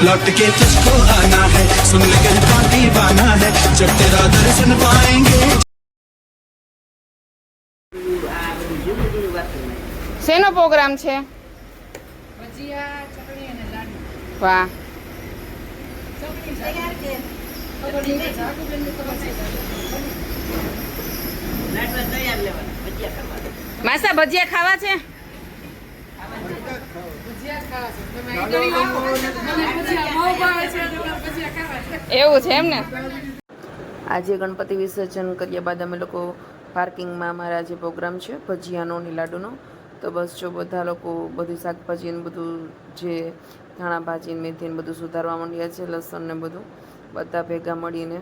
लौट के तुझको आना है, सुन ले कहता दीवाना है, जब तेरा दर्शन पाएंगे। શેનો પ્રોગ્રામ છે? વાહ, માસા ભજીયા ખાવા છે? એવું છે એમ ને. આજે ગણપતિ વિસર્જન કર્યા બાદ અમે લોકો પાર્કિંગમાં અમારા જે પ્રોગ્રામ છે ભજીયાનો ને લાડુનો, તો બસ જો બધા લોકો બધી શાકભાજી ને બધું જે ધાણા ભાજી મેથી ને બધું સુધારવા માંડ્યા છે, લસણ ને બધું બધા ભેગા મળીને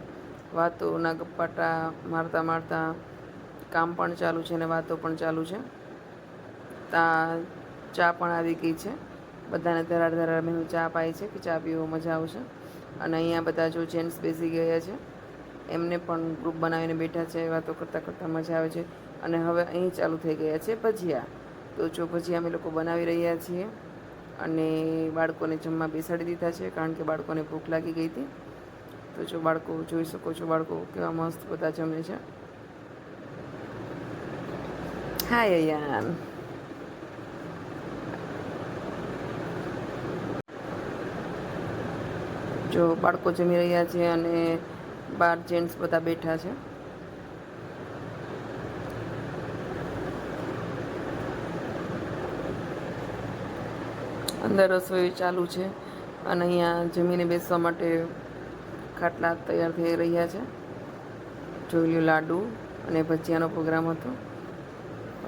વાતોના ગપ્પાટા મારતા મારતા કામ પણ ચાલુ છે ને વાતો પણ ચાલુ છે. ચા પણ આવી ગઈ છે, બધાને ધરાડ ધરાડ મેં ચા પાઈ છે કે ચા પીવો મજા આવશે. અને અહીંયા બધા જો જેન્ટ્સ બેસી ગયા છે, એમને પણ ગ્રુપ બનાવીને બેઠા છે, વાતો કરતાં કરતાં મજા આવે છે. અને હવે અહીં ચાલુ થઈ ગયા છે ભજીયા. તો જો ભજીયા અમે લોકો બનાવી રહ્યા છીએ અને બાળકોને જમવા બેસાડી દીધા છે, કારણ કે બાળકોને ભૂખ લાગી ગઈ હતી. તો જો બાળકો જોઈ શકો છો, બાળકો કેવા મસ્ત બધા જમે છે. હાય યાર, જો બાળકો જમી રહ્યા છે અને બાર જેન્ટ્સ બધા બેઠા છે. અંદર રસોઈ ચાલુ છે અને અહીંયા જમીને બેસવા માટે ખાટલા તૈયાર થઈ રહ્યા છે. જોઈ લ્યો, લાડુ અને ભજીયાનો પ્રોગ્રામ હતો.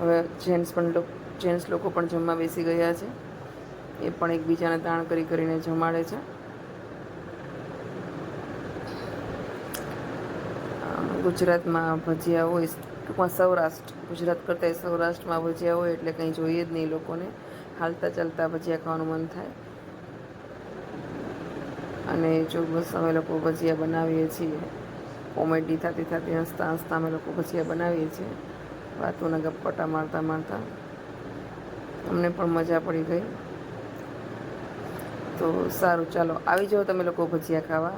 હવે જેન્ટ્સ લોકો પણ જમવા બેસી ગયા છે. એ પણ એકબીજાને તાણ કરીને જમાડે છે. ગુજરાતમાં ભજીયા હોય, ટૂંકમાં સૌરાષ્ટ્ર, ગુજરાત કરતાં સૌરાષ્ટ્રમાં ભજીયા હોય એટલે કંઈ જોઈએ જ નહીં લોકોને. હાલતા ચાલતા ભજીયા ખાવાનું મન થાય. અને જો બસ અમે લોકો ભજીયા બનાવીએ છીએ, કોમેડી થતી થતી હસતા હસતા અમે લોકો ભજીયા બનાવીએ છીએ, વાતોના ગપ્પટા મારતા મારતા. અમને પણ મજા પડી ગઈ. તો સારું, ચાલો આવી જાઓ તમે લોકો ભજીયા ખાવા.